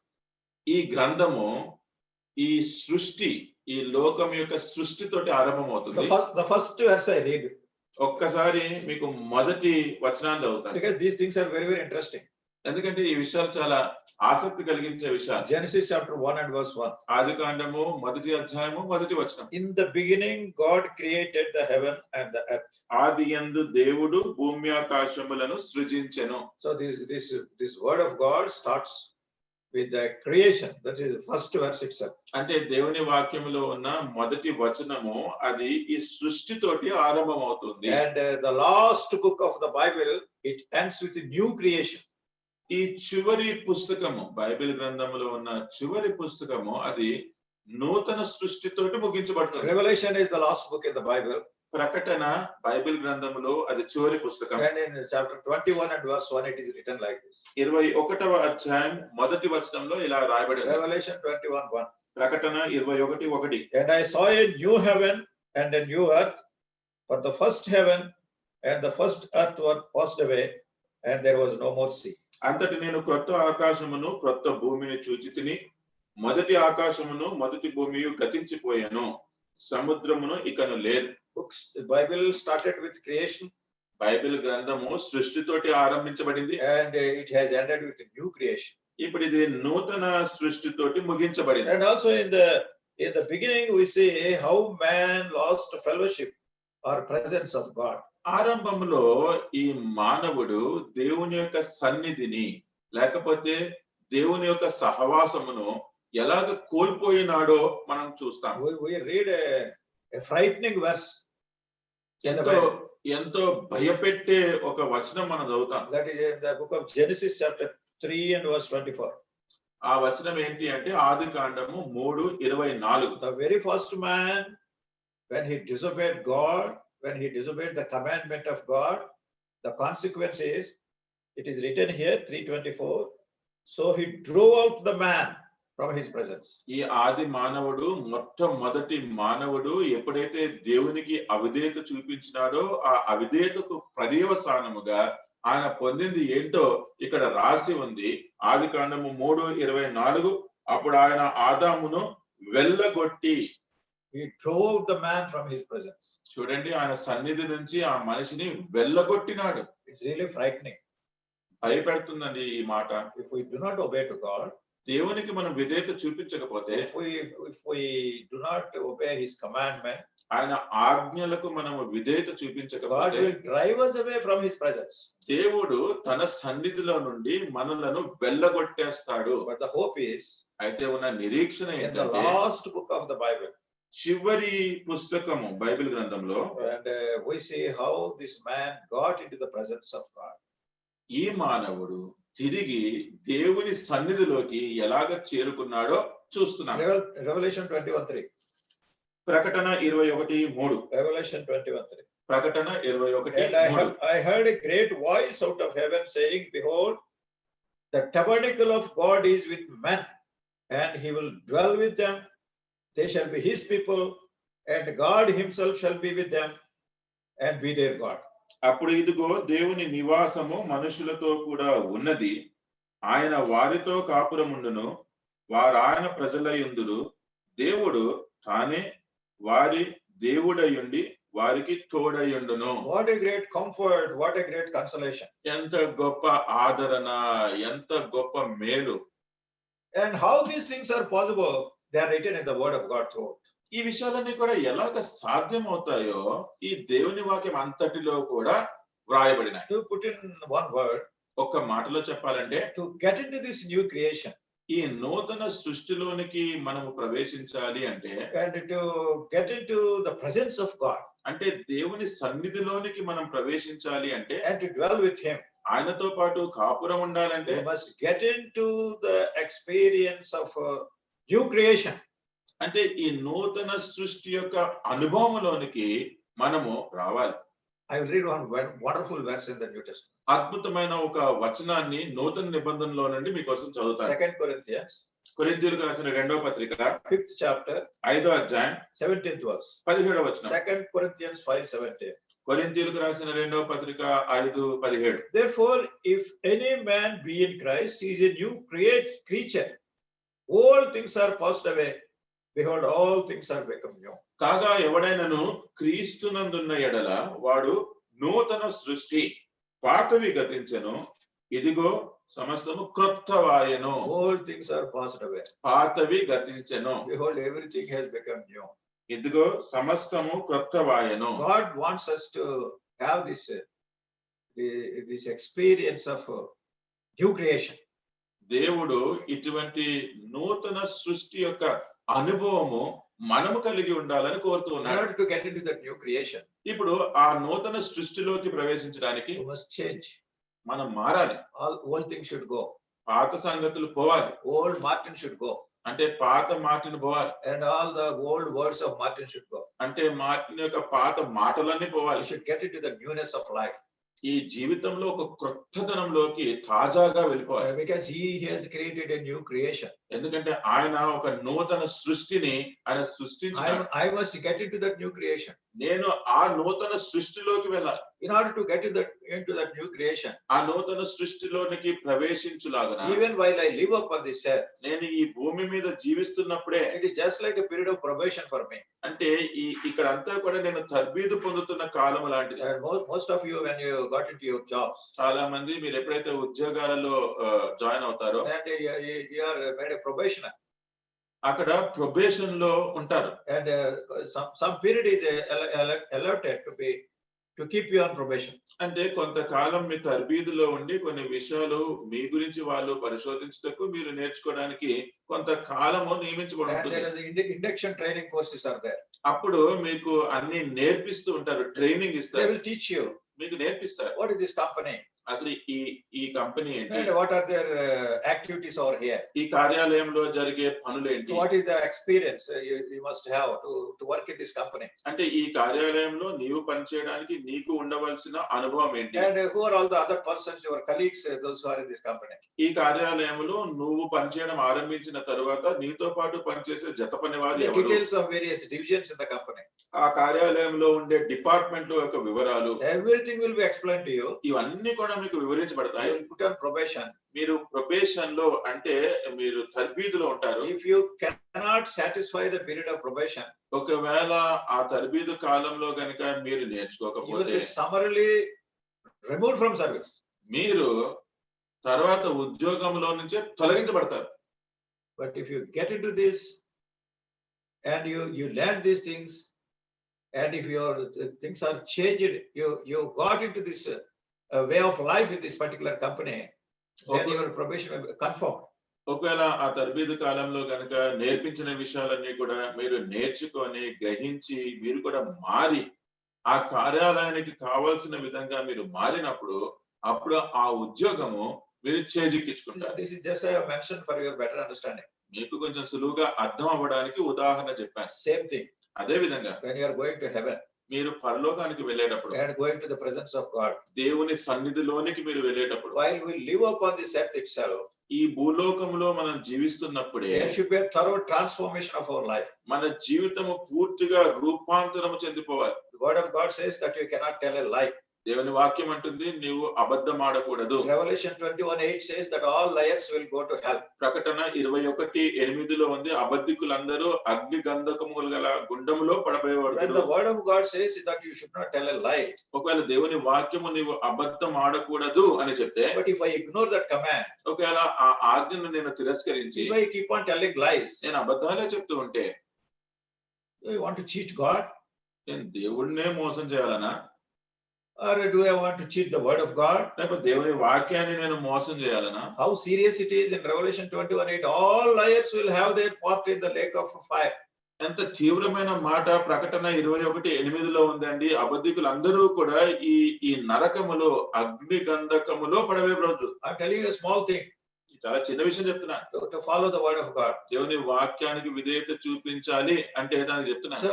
ఈ గ్రంథము ఈ సృష్టి ఈ లోకం యొక్క సృష్టితోటి ఆరంభమవుతుంది. The first verse I read, ఒక్కసారి మీకు మొదటి వచనాన్ని చదువుతాను, because these things are very, very interesting. ఎందుకంటే ఈ విషయాలు చాలా ఆసక్తి కలిగించే విషయాలు. Genesis chapter 1 and verse 1. ఆది కాండము మొదటి అధ్యాయము మొదటి వచనం. In the beginning, God created the heaven and the earth. ఆది యందు దేవుడు భూమి ఆకాశములను సృజించెను. So this word of God starts with the creation. That is the first verse itself. అంటే దేవుని వాక్యములో ఉన్న మొదటి వచనము అది ఈ సృష్టితోటి ఆరంభం అవుతుంది. And the last book of the Bible, it ends with a new creation. ఈ చివరి పుస్తకము బైబిల్ గ్రంథములో ఉన్న చివరి పుస్తకము అది నూతన సృష్టితోటి ముగించబడుతుంది. Revelation is the last book in the Bible. ప్రకటన బైబిల్ గ్రంథములో అది చివరి పుస్తకం. And in chapter 21 and verse 1, it is written like this. 21వ అధ్యాయం మొదటి వచనంలో ఇలా రాయబడింది. Revelation 21:1. ప్రకటన 21:1. And I saw a new heaven and a new earth, for the first heaven and the first earth were passed away, and there was no more sea. అంతటి నేను క్రొత్త ఆకాశమును క్రొత్త భూమిని చూచితిని, మొదటి ఆకాశమును మొదటి భూమియు గతించిపోయాను, సముద్రమును ఇకను లేదు. Books, the Bible started with creation, Bible గ్రంథము సృష్టితోటి ఆరంభించబడింది, and it has ended with a new creation. ఇప్పుడు ఇది నూతన సృష్టితోటి ముగించబడింది. And also in the beginning, we see how man lost fellowship or presence of God. ఆరంభంలో ఈ మానవుడు దేవుని యొక్క సన్నిధిని లేకపోతే దేవుని యొక్క సహవాసమును ఎలాగ కోల్పోయినాడో మనం చూస్తాం. We read a frightening verse in the ఎంతో Bible. ఎంతో భయపెట్టే ఒక వచనం మనం చదువుతాం. That is in the book of Genesis chapter 3 and verse 24. ఆ వచనం ఏంటి అంటే ఆది కాండము 3:24. The very first man, when he disobeyed God, when he disobeyed the commandment of God, the consequence is, it is written here 3:24, so he drove out the man from his presence. ఈ ఆది మానవుడు మొట్టమొదటి మానవుడు ఎప్పుడైతే దేవునికి అవిధేయత చూపించినాడో ఆ అవిధేయతకు పర్యవసానముగా ఆయన పొందింది ఏంటో ఇక్కడ రాసి ఉంది. ఆది కాండము 3:24. అప్పుడు ఆయన ఆదామును వెళ్ళగొట్టి, He drove the man from his presence. చూడండి ఆయన సన్నిధి నుంచి ఆ మనిషిని వెళ్ళగొట్టినాడు. It's really frightening. భయపెడుతుందండి ఈ మాట. If we do not obey to God, దేవునికి మనం విధేయత చూపించకపోతే, if we do not obey his commandment, ఆయన ఆజ్ఞలకు మనము విధేయత God చూపించకపోతే will drive us away from his presence. దేవుడు తన సన్నిధిలో నుండి మనలను వెళ్ళగొట్టేస్తాడు. But the hope is, అయితే ఉన్న నిరీక్షణ in the ఏంటంటే last book of the Bible, చివరి పుస్తకము బైబిల్ గ్రంథంలో and we see how this man got into the presence of God. ఈ మానవుడు తిరిగి దేవుని సన్నిధిలోకి ఎలాగ చేరుకున్నాడో చూస్తున్నాం. Revelation 21:3. ప్రకటన 21:3. Revelation 21:3. ప్రకటన And 21:3. I heard a great voice out of heaven saying, behold, the tabernacle of God is with men, and he will dwell with them. They shall be his people, and God himself shall be with them and be their God. అప్పుడు ఇదిగో దేవుని నివాసము మనుషులతో కూడా ఉన్నది, ఆయన వారితో కాపురముండును, వారు ఆయన ప్రజలయుందురు, దేవుడు తానే వారి దేవుడయుండి వారికి తోడయుండును. What a great comfort, what a great consolation. ఎంత గొప్ప ఆదరణ, ఎంత గొప్ప మేలు. And how these things are possible, they are written in the word of God throughout. ఈ విషయాలన్నీ కూడా ఎలాగ సాధ్యమవుతాయో ఈ దేవుని వాక్యం అంతటిలో కూడా వ్రాయబడినాయి. To put in one word, ఒక్క మాటలో చెప్పాలంటే to get into this new creation ఈ నూతన సృష్టిలోనికి మనము ప్రవేశించాలి అంటే, and to get into the presence of God అంటే దేవుని సన్నిధిలోనికి మనం ప్రవేశించాలి అంటే, and to dwell with him, ఆయనతో పాటు కాపురం ఉండాలంటే we must get into the experience of new creation. అంటే ఈ నూతన సృష్టి యొక్క అనుభవంలోనికి మనము రావాలి. I will read one wonderful verse in the New Testament. అద్భుతమైన ఒక వచనాన్ని నూతన నిబంధనలో నుండి మీకోసం చదువుతాను. 2 Corinthians, కొరింథీయులకు రాసిన 2వ పత్రిక 5th chapter, 5వ అధ్యాయం 17th verse. 17వ వచనం. 2 Corinthians 5:17. కొరింథీయులకు రాసిన 2వ పత్రిక 5:17. Therefore, if any man be in Christ, he is a new creature. All things are passed away. Behold, all things are become new. కాగా ఎవడైనను క్రీస్తునందున్న ఎడల వాడు నూతన సృష్టి, పాతవి గతించెను, ఇదిగో సమస్తము క్రొత్తవాయెను. All things are passed away. పాతవి గతించెను, Behold, everything has become new. ఇదిగో సమస్తము క్రొత్తవాయెను. God wants us to have this experience of new creation. దేవుడు ఇటువంటి నూతన సృష్టి యొక్క అనుభవము మనము కలిగి ఉండాలని కోరుతూ In ఉన్నాడు. order to get into that new creation, ఇప్పుడు ఆ నూతన సృష్టిలోకి ప్రవేశించడానికి you must change. మనం మారాలి. All old things should go. పాత సంగతులు పోవాలి, Old Martin should go. అంటే పాత మార్టిన్ పోవాలి, And all the old words of Martin should go. అంటే మార్టిన్ యొక్క పాత మాటలన్నీ You పోవాలి. should get into the newness of life. ఈ జీవితంలో ఒక క్రొత్తదనంలోకి తాజాగా వెళ్ళిపోవాలి. Because he has created a new creation. ఎందుకంటే ఆయన ఒక నూతన సృష్టిని ఆయన సృష్టించాడు. I must get into that new creation. నేను ఆ నూతన సృష్టిలోకి వెళ్ళాలి. In order to get into that new creation, ఆ నూతన సృష్టిలోనికి ప్రవేశించులాగున even while I live upon this earth, నేను ఈ భూమి మీద జీవిస్తున్నప్పుడే, it is just like a period of probation for me. అంటే ఇక్కడ అంతా కూడా నేను తర్బీదు పొందుతున్న కాలం లాంటిది. And most of you, when you got into your jobs, చాలా మంది మీరు ఎప్పుడైతే ఉద్యోగాలలో జాయిన్ అవుతారో, and you are made a probationer, అక్కడ ప్రొబేషన్ లో ఉంటారు. and some period is allotted to keep you on probation. అంటే కొంతకాలం మీ తర్బీదులో ఉండి కొన్ని విషయాలు మీ గురించి వాళ్ళు పరిశోధించటకు, మీరు నేర్చుకోవడానికి కొంతకాలము నియమించబడి And ఉంటుంది. there is induction training courses are there. అప్పుడు మీకు అన్ని నేర్పిస్తూ ఉంటారు, ట్రైనింగ్ They ఇస్తారు, will teach you మీకు నేర్పిస్తారు what is this company అసలు ఈ కంపెనీ ఏంటి, and what are their activities over here. ఈ కార్యాలయంలో జరిగే పనులేంటి, What is the experience you must have to work in this company. అంటే ఈ కార్యాలయంలో నీవు పనిచేయడానికి నీకు ఉండవలసిన అనుభవం ఏంటి, And who are all the other persons, your colleagues, those who are in this company. ఈ కార్యాలయంలో నువ్వు పనిచేయడం ఆరంభించిన తరువాత నీతో పాటు పనిచేసే జత పనివారు The ఎవరు, details of various divisions in the company. ఆ కార్యాలయంలో ఉండే డిపార్ట్మెంట్ యొక్క వివరాలు, Everything will be explained to you. ఇవన్నీ కూడా మీకు వివరించబడతాయి. You will put on probation. మీరు ప్రొబేషన్ లో అంటే మీరు తర్బీదులో ఉంటారు. If you cannot satisfy the period of probation, ఒకవేళ ఆ తర్బీదు కాలంలో గనుక మీరు you will నేర్చుకోకపోతే be summarily removed from service. మీరు తర్వాత ఉద్యోగంలో నుంచే తొలగించబడతారు. But if you get into this and you learn these things, and if your things are changed, you got into this way of life in this particular company, then your probation will be confirmed. ఒకవేళ ఆ తర్బీదు కాలంలో గనుక నేర్పించిన విషయాలన్నీ కూడా మీరు నేర్చుకొని గ్రహించి మీరు కూడా మారి ఆ కార్యాలయానికి కావాల్సిన విధంగా మీరు మారినప్పుడు అప్పుడు ఆ ఉద్యోగము మీరు చేజిక్కించుకుంటారు. This is just I have mentioned for your better understanding. మీకు కొంచెం సులువుగా అర్థం అవ్వడానికి ఉదాహరణ చెప్పాను. Same thing అదే విధంగా when you are going to heaven మీరు పరలోకానికి వెళ్ళేటప్పుడు, and going to the presence of God, దేవుని సన్నిధిలోనికి మీరు వెళ్ళేటప్పుడు, while we live upon this earth itself, ఈ భూలోకంలో మనం జీవిస్తున్నప్పుడే there should be a thorough transformation of our life. మన జీవితము పూర్తిగా రూపాంతరము చెందిపోవాలి. The word of God says that you cannot tell a lie. దేవుని వాక్యం అంటుంది నీవు అబద్ధం ఆడకూడదు. Revelation 21:8 says that all liars will go to hell. ప్రకటన 21:8 ఉంది, అబద్ధికులందరూ అగ్ని గంధకములు గల గుండములో When పడబోయేవారు. the word of God says that you should not tell a lie, ఒకవేళ దేవుని వాక్యము నీవు అబద్ధం ఆడకూడదు అని చెప్తే, but if I ignore that command, ఒకవేళ ఆ ఆజ్ఞను నేను తిరస్కరించి if I keep on telling lies, నేను అబద్ధాలే చెప్తూ ఉంటే, do I want to cheat God, నేను దేవుడినే మోసం చేయాలనా, or do I want to cheat the word of God? లేకపోతే దేవుని వాక్యాన్ని నేను మోసం చేయాలనా? How serious it is in Revelation 21:8, all liars will have their part in the lake of fire. ఎంత తీవ్రమైన మాట ప్రకటన 21:8 ఉందండి. అబద్ధికులందరూ కూడా ఈ నరకములో అగ్ని గంధకములో పడవేయబడదు. I'm telling you a small thing, చాలా చిన్న విషయం చెప్తున్నా. to follow the word of God. దేవుని వాక్యానికి విధేయత చూపించాలి అంటే దానికి చెప్తున్నా. So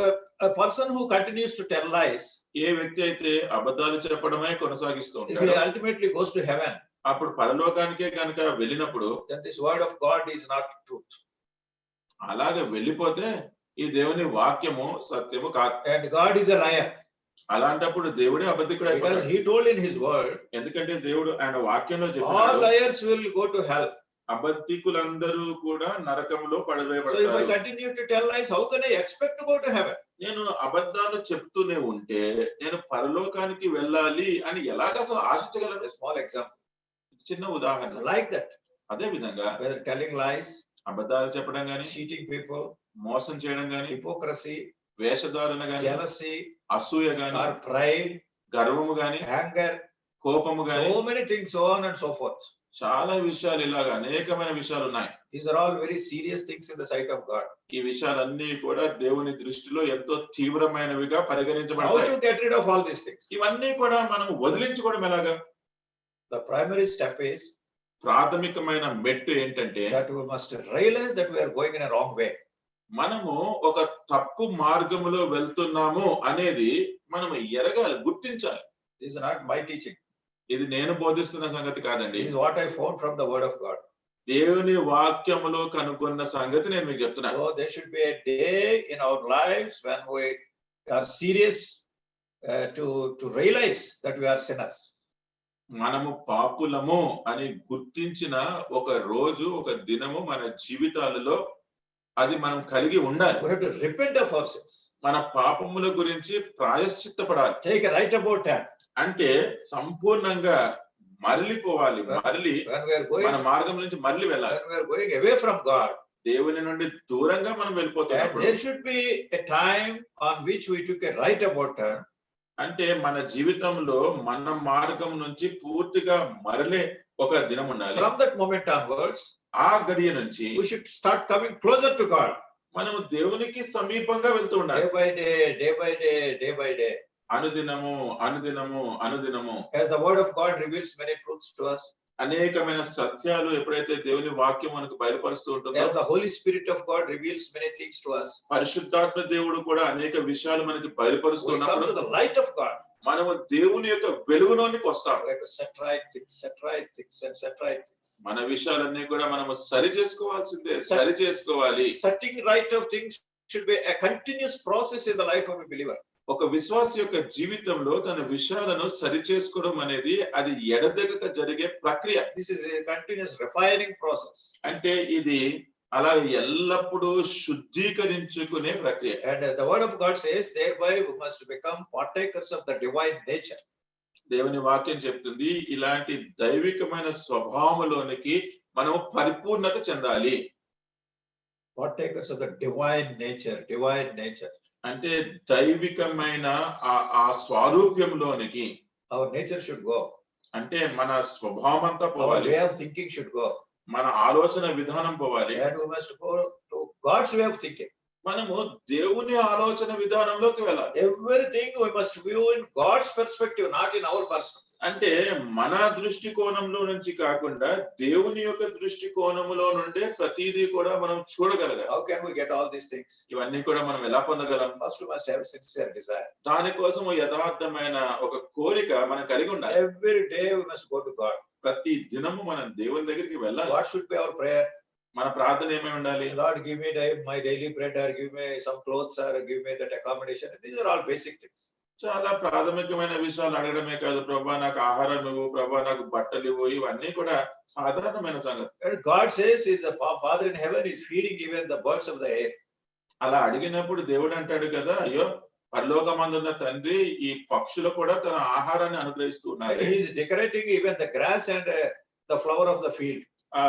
a person who continues to tell lies, ఏ వ్యక్తి అయితే అబద్ధాలు చెప్పడమే కొనసాగిస్తూ If he ఉంటాడో ultimately goes to heaven, అప్పుడు పరలోకానికే కనుక వెళ్ళినప్పుడు then this word of God is not truth. అలాగే వెళ్ళిపోతే ఈ దేవుని వాక్యము సత్యము కాదు. And God is a liar. అలాంటప్పుడు దేవుడే అబద్ధికుడు Because అయిపోతాడు. he told in his word, ఎందుకంటే దేవుడు ఆయన వాక్యంలో all చెప్పాడు liars will go to hell. అబద్ధికులందరూ కూడా నరకంలో So if I పడవేయబడతారు. continue to tell lies, how can I expect to go to heaven? నేను అబద్ధాలు చెప్తూనే ఉంటే నేను పరలోకానికి వెళ్ళాలి అని ఎలాగ అసలు ఆశించగలను? A small example. చిన్న ఉదాహరణ. Like that, అదే విధంగా whether telling lies, అబద్ధాలు చెప్పడం గాని, cheating people, మోసం చేయడం గాని, hypocrisy, వేషధారణ గాని, jealousy, అసూయ గాని, or pride, గర్వము గాని, anger, కోపము గాని, so many things, so on and so forth. చాలా విషయాలు ఇలాగా అనేకమైన విషయాలు ఉన్నాయి. These are all very serious things in the sight of God. ఈ విషయాలన్నీ కూడా దేవుని దృష్టిలో ఎంతో తీవ్రమైనవిగా How పరిగణించబడతాయి. to get rid of all these things? ఇవన్నీ కూడా మనం వదిలించుకోవడం ఎలాగా? The primary step is ప్రాథమికమైన మెట్టు ఏంటంటే that we must realize that we are going in a wrong way. మనము ఒక తప్పు మార్గములో వెళ్తున్నాము అనేది మనం ఎరగాలి, గుర్తించాలి. This is not my teaching. ఇది నేను బోధిస్తున్న సంగతి కాదండి. This is what I found from the word of God. దేవుని వాక్యములో కనుగొన్న సంగతి నేను మీకు చెప్తున్నాను. So there should be a day in our lives when we are serious to realize that we are sinners. మనము పాపులము అని గుర్తించిన ఒక రోజు, ఒక దినము మన జీవితాలలో అది మనం కలిగి ఉండాలి. We have to repent of our sins. మన పాపముల గురించి ప్రాయశ్చిత్తపడాలి. Take a right about turn. అంటే సంపూర్ణంగా మరలిపోవాలి. మరలి When we are going, మన మార్గం నుంచి మరలి వెళ్ళాలి. when we are going away from God, దేవుని నుండి దూరంగా మనం and వెళ్ళిపోతాం. there should be a time on which we took a right about turn. అంటే మన జీవితంలో మన మార్గం నుంచి పూర్తిగా మరలే ఒక దినం ఉండాలి. From that moment onwards, ఆ గడియ నుంచి we should start coming closer to God. మనము దేవునికి సమీపంగా వెళ్తూ ఉండాలి. Day by day, day by day, day by day. అనుదినము అనుదినము అనుదినము As the word of God reveals many truths to us, అనేకమైన సత్యాలు ఎప్పుడైతే దేవుని వాక్యం మనకు బయలుపరుస్తూ ఉంటుందో, as the Holy Spirit of God reveals many things to us, పరిశుద్ధాత్మ దేవుడు కూడా అనేక విషయాలు మనకి we come బయలుపరుస్తున్నప్పుడు to the light of God. మనము దేవుని యొక్క వెలుగులోనికి వస్తాం. We have to set right things, set right things, and set right things. మన విషయాలన్నీ కూడా మనము సరి చేసుకోవాల్సిందే, సరి చేసుకోవాలి. Setting right of things should be a continuous process in the life of a believer. ఒక విశ్వాసి యొక్క జీవితంలో తన విషయాలను సరి చేసుకోవడం అనేది అది ఎడతెగక జరిగే ప్రక్రియ. This is a continuous refining process. అంటే ఇది అలా ఎల్లప్పుడూ శుద్ధీకరించుకునే ప్రక్రియ. And the word of God says, thereby we must become partakers of the divine nature. దేవుని వాక్యం చెప్తుంది ఇలాంటి దైవికమైన స్వభావములోనికి మనము పరిపూర్ణత చెందాలి. Partakers of the divine nature, divine nature. అంటే దైవికమైన ఆ స్వరూప్యంలోనికి Our nature should go. అంటే మన స్వభావం అంతా Our పోవాలి, way of thinking should go. మన ఆలోచన విధానం పోవాలి. And we must go to God's way of thinking. మనము దేవుని ఆలోచన విధానంలోకి వెళ్ళాలి. Everything we must view in God's perspective, not in our perspective. అంటే మన దృష్టికోణంలో నుంచి కాకుండా దేవుని యొక్క దృష్టికోణములో నుండే ప్రతిదీ కూడా మనం చూడగలగాలి. How can we get all these things? ఇవన్నీ కూడా మనం ఎలా పొందగలం? First, we must have sincere desire. దానికోసం యథార్థమైన ఒక కోరిక మనం కలిగి ఉండాలి. Every day we must go to God. ప్రతి దినము మనం దేవుని దగ్గరికి వెళ్ళాలి. What should be our prayer? మన ప్రార్థన ఏమై ఉండాలి? Lord, give me my daily bread, or give me some clothes, or give me that accommodation. These are all basic things. చాలా ప్రాథమికమైన విషయాలు అడగడమే కాదు, ప్రభా నాకు ఆహారం ఇవ్వు, ప్రభా నాకు బట్టలు ఇవ్వు, ఇవన్నీ కూడా సాధారణమైన సంగతి. And God says, is the Father in heaven is feeding even the birds of the air. అలా అడిగినప్పుడు దేవుడు అంటాడు కదా, అయ్యో పరలోకమందున్న తండ్రి ఈ పక్షులు కూడా తన ఆహారాన్ని అనుగ్రహిస్తూ And ఉన్నారు. he is decorating even the grass and the flower of the field. ఆ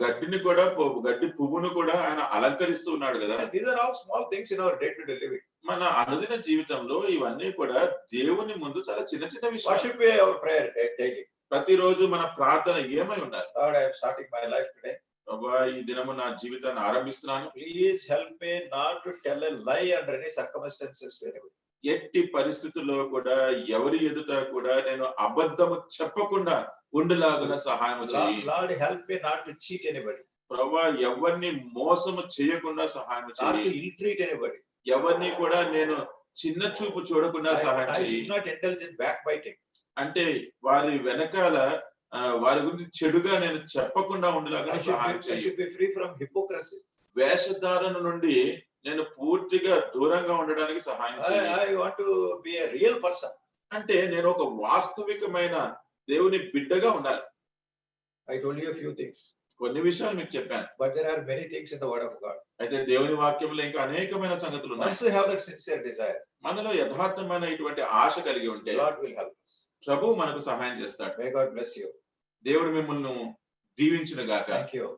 గడ్డిని కూడా గడ్డి పువ్వును కూడా ఆయన అలంకరిస్తూ ఉన్నాడు కదా. And these are all small things in our day-to-day living. మన అనుదిన జీవితంలో ఇవన్నీ కూడా దేవుని ముందు చాలా చిన్న చిన్న What విషయాలు. should be our prayer daily? ప్రతిరోజు మన ప్రార్థన ఏమై ఉండాలి? Lord, I am starting my life today. ప్రభా ఈ దినము నా జీవితాన్ని ఆరంభిస్తున్నాను. Please help me not to tell a lie under any circumstances wherever. ఎట్టి పరిస్థితుల్లో కూడా ఎవరి ఎదుట కూడా నేను అబద్ధము చెప్పకుండా ఉండేలాగున సహాయం చేయి. Lord, help me not to cheat anybody, ప్రభా ఎవరిని మోసము చేయకుండా సహాయం not చేయి. to ill-treat anybody. ఎవరిని కూడా నేను చిన్న చూపు చూడకుండా సహాయం I చేయి. should not indulge in backbiting. అంటే వారి వెనకాల వారి గురించి చెడుగా నేను చెప్పకుండా ఉండేలాగా సహాయం I చేయి. should be free from hypocrisy. వేషధారణ నుండి నేను పూర్తిగా దూరంగా ఉండడానికి సహాయం చేయి. I want to be a real person. అంటే నేను ఒక వాస్తవికమైన దేవుని బిడ్డగా ఉండాలి. I told you a few things, కొన్ని విషయాలు మీకు చెప్పాను. but there are many things in the word of God. అయితే దేవుని వాక్యంలో ఇంకా అనేకమైన సంగతులు ఉన్నాయి. Once we have that sincere desire, మనలో యథార్థమైన ఇటువంటి ఆశ కలిగి ఉంటే God will help us. ప్రభువు మనకు సహాయం చేస్తాడు. May God bless you. దేవుడు మిమ్మల్ని దీవించును గాక. Thank you.